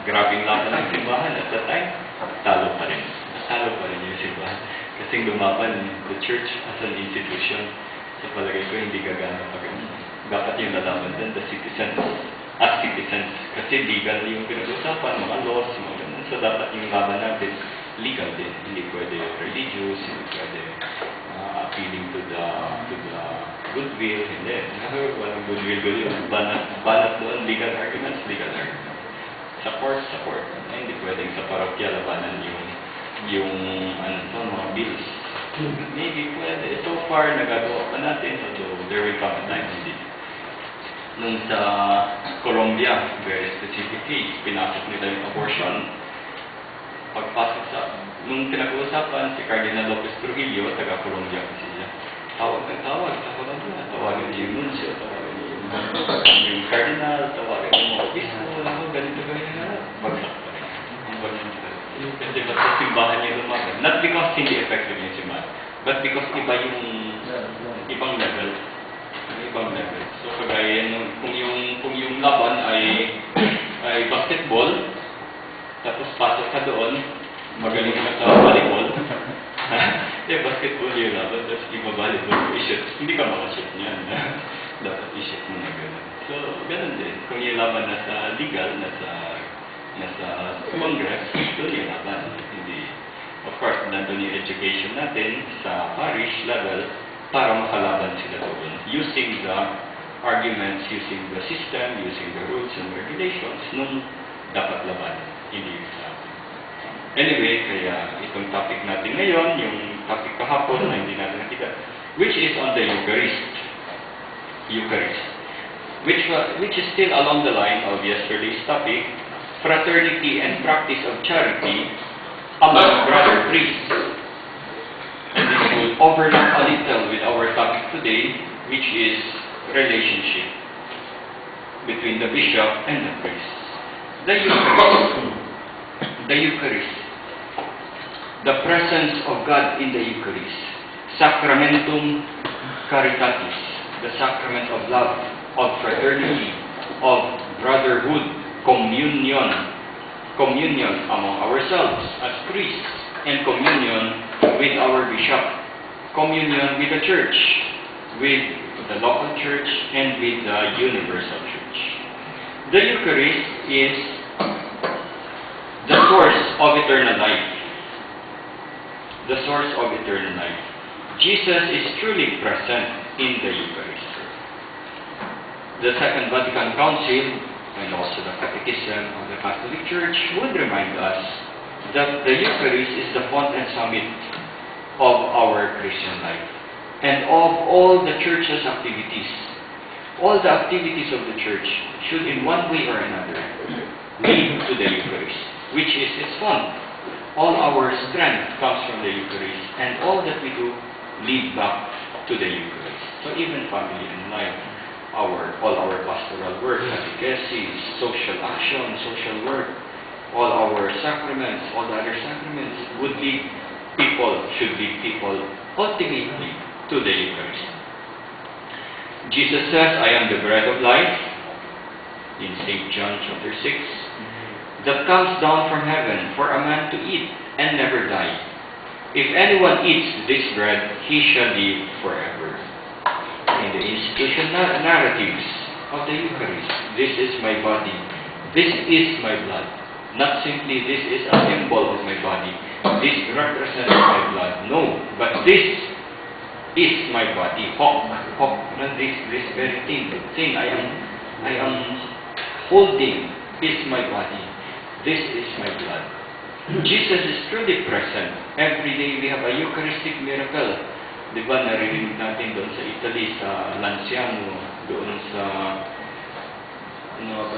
grabing laban ng simbahan at that time, talo pa rin. Talo pa rin yung simbahan. Kasi lumaban the church as an institution. Sa palagay ko, hindi gagana pa ganun. Dapat yung lalaban din, the citizens, as citizens. Kasi legal yung pinag-usapan, mga laws, mga ganun. So dapat yung laban natin, legal din. Hindi pwede religious, hindi pwede appealing to the goodwill, hindi. Walang goodwill. Banat doon, legal arguments. Support. Hindi pwedeng sa parokya labanan yung mga bills. Maybe pwede. So far, nagagawa pa natin, although there will come a time, hindi. Nung sa Colombia, very specifically, pinasok nila yung abortion. Pagpasok nung pinag-uusapan, si Cardinal Lopez Trujillo, taga-Colombia kasi siya, tawag sa Colombia, tawagan niya yung nuncio, tawagan niya yung Cardinal, tawagan niya yung mga obispo, ganito na, bagsak pa rin. Ang bagsak pa rin. Kasi ba't sa simbahan niya lumaban? Not because hindi effective yung simbahan, but because iba yung ibang level. So kagaya kung yung laban ay basketball, tapos pasok ka doon, magaling ka sa volleyball. Basketball yung laban, tapos iba volleyball, i-shoot. Hindi ka makashoot niyan. Dapat i-shoot mo na gano'n. So, gano'n din. Kung yung laban nasa legal, nasa Congress, doon yung laban. Hindi. Of course, nandun yung education natin sa parish level para makalaban sila doon. Using the arguments, using the system, using the rules and regulations nung dapat laban. Hindi yung sa atin. Anyway, kaya itong topic natin ngayon, yung topic kahapon na hindi natin nakita, which is on the Eucharist. Which is still along the line of yesterday's topic, fraternity and practice of charity among brother priests. And this will overlap a little with our topic today, which is relationship between the bishop and the priest. The Eucharist. The presence of God in the Eucharist. Sacramentum Caritatis. The sacrament of love, of fraternity, of brotherhood, communion among ourselves as priests, and communion with our bishop, communion with the church, with the local church, and with the universal church. The Eucharist is the source of eternal life. The source of eternal life. Jesus is truly present in the Eucharist. The Second Vatican Council and also the Catechism of the Catholic Church would remind us that the Eucharist is the font and summit of our Christian life and of all the Church's activities. All the activities of the Church should in one way or another lead to the Eucharist, which is its font. All our strength comes from the Eucharist, and all that we do lead back to the Eucharist. So even family and life, all our pastoral work, catechesis, social action, social work, all our sacraments, all the other sacraments should lead people ultimately to the Eucharist. Jesus says, I am the bread of life, in St. John chapter 6, that comes down from heaven for a man to eat and never die. If anyone eats this bread, he shall live forever. In the institution narratives of the Eucharist, this is my body, this is my blood. Not simply this is a symbol of my body, this represents my blood. No, but this is my body. This very thing I am holding is my body. This is my blood. Jesus is truly present. Every day we have a Eucharistic miracle. Di ba, narinig natin doon sa Italy, sa Lanciano, doon sa,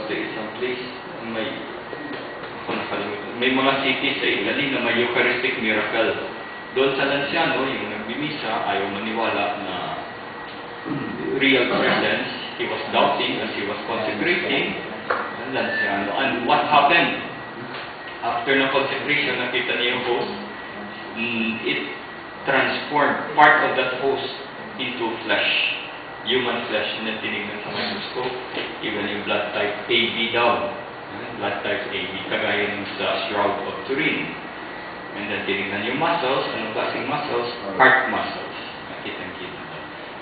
isang place, may mga cities sa Italy na may Eucharistic miracle. Doon sa Lanciano, yung nagbimisa, ayaw maniwala na real presence. He was doubting as he was consecrating Lanciano. And what happened? After the consecration, nakita niya yung host, it transformed part of that host into flesh. Human flesh na tinignan sa microscope. Even yung blood type AB daw. Blood type AB, kagaya ng sa Shroud of Turin. And then tinignan yung muscles, anong klaseng muscles? Heart muscles. Kitang-kita.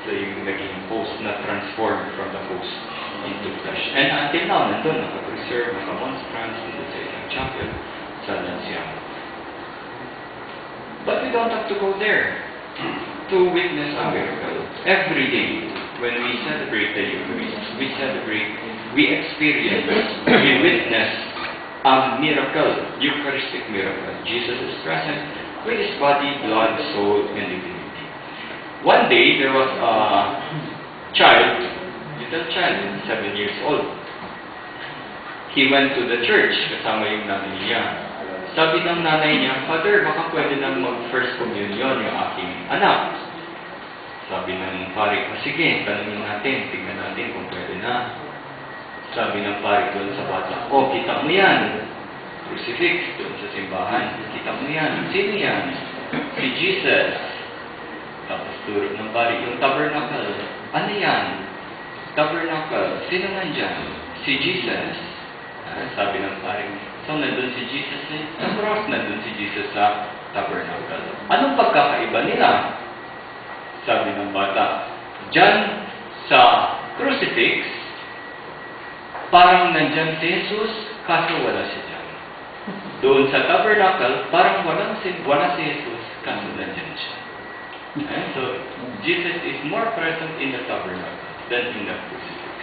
So yung naging host na transformed from the host into flesh. And until now, nandun, nakapreserve, naka-monstrance, nandun sa isang chapel sa Lanciano. But we don't have to go there to witness a miracle. Every day, when we celebrate the Eucharist, we experience, we witness a miracle, Eucharistic miracle. Jesus is present with His body, blood, soul, and divinity. One day, there was a little child, 7 years old. He went to the church, kasama yung nanay niya. Sabi ng nanay niya, Father, baka pwede nang mag-first communion yung aking anak. Sabi ng pari, sige, tanungin natin, tingnan natin kung pwede na. Sabi ng pari doon sa bata, kita mo yan. Crucifix doon sa simbahan. Kita mo yan. Sino yan? Si Jesus. Tapos turo ng pari, yung tabernacle. Ano yan? Tabernacle. Sino nandyan? Si Jesus. Sabi ng pari, so nandun si Jesus sa cross, nandun si Jesus sa tabernacle. Anong pagkakaiba nila? Sabi ng bata, dyan sa crucifix, parang nandyan si Jesus, kaso wala siya dyan. Doon sa tabernacle, parang wala si Jesus, kaso nandyan siya. So, Jesus is more present in the tabernacle than in the crucifix.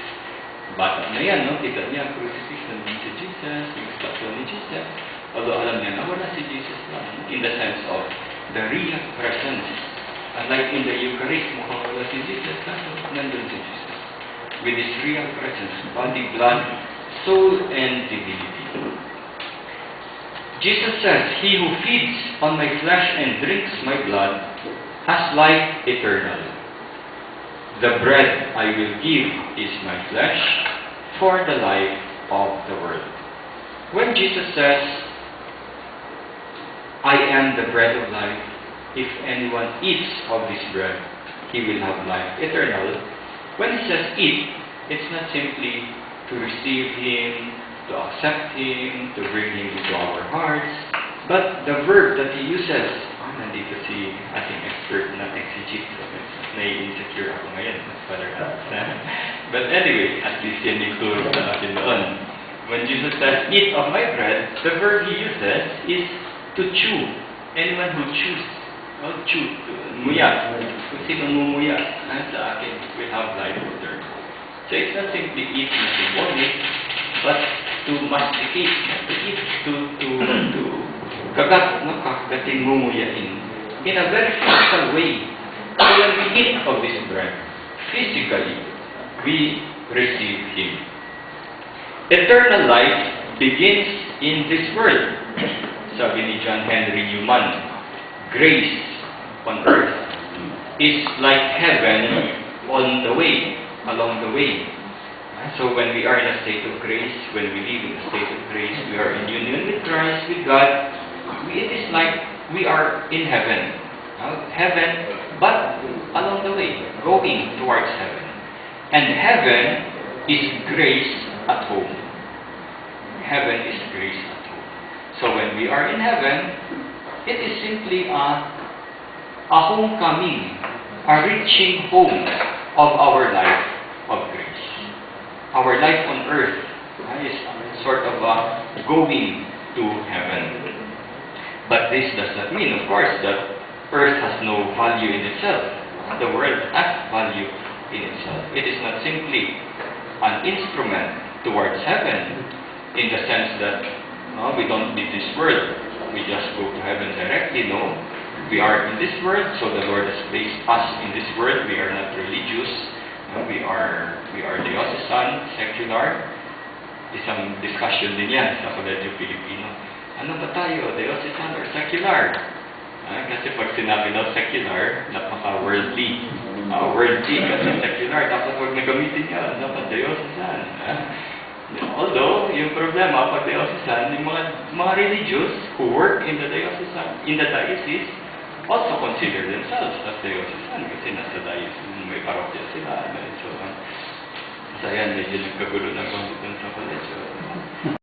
Bata na yan, no? Kita niya, crucifix, nandun si Jesus, yung statue ni Jesus. Although alam niya na wala si Jesus lang, in the sense of the real presence. Like in the Eucharist, mukhang wala si Jesus, kaso nandun si Jesus. With His real presence, body, blood, soul, and divinity. Jesus says, He who feeds on my flesh and drinks my blood has life eternal. The bread I will give is my flesh for the life of the world. When Jesus says, I am the bread of life, if anyone eats of this bread, he will have life eternal. When He says eat, it's not simply to receive Him, to accept Him, to bring Him into our hearts, but the verb that He uses, nandito si ating expert natin si Jeep, so nai-insecure ako ngayon, Father Alex. But anyway, at least yan yung turo sa akin noon. When Jesus says, eat of my bread, the verb He uses is to chew. Anyone who chews, chew, muya. Kung sino mumuya sa akin, will have life eternal. So it's not simply eat na symbolic, but to masticate, to eat, to kagat, kagating mumuyain, in a very physical way. So when we eat of this bread, physically, we receive Him. Eternal life begins in this world. Sabi ni John Henry Newman, grace on earth is like heaven on the way, along the way. So when we are in a state of grace, when we live in a state of grace, we are in union with Christ, with God, it is like we are in heaven. Heaven, but along the way, going towards heaven. And heaven is grace at home. Heaven is grace at home. So when we are in heaven, it is simply a homecoming, a reaching home of our life of grace. Our life on earth is sort of going to heaven. But this does not mean, of course, that earth has no value in itself. The world has value in itself. It is not simply an instrument towards heaven in the sense that we don't need this world. We just go to heaven directly. No. We are in this world, so the Lord has placed us in this world. We are not religious. We are diocesan, secular. Isang discussion din yan sa Kolehiyo Pilipino. Ano ba tayo? Diocesan or secular? Kasi pag sinabi na secular, napaka-worldly. Worldly kasi secular, dapat huwag na gamitin yan. Dapat diocesan. Although, yung problema, pag diocesan, yung mga religious who work in the diocese, also consider themselves as diocesan kasi nasa diocese, may parokya sila. So, ayan, medyo nagkagulo na konti sa kolehiyo.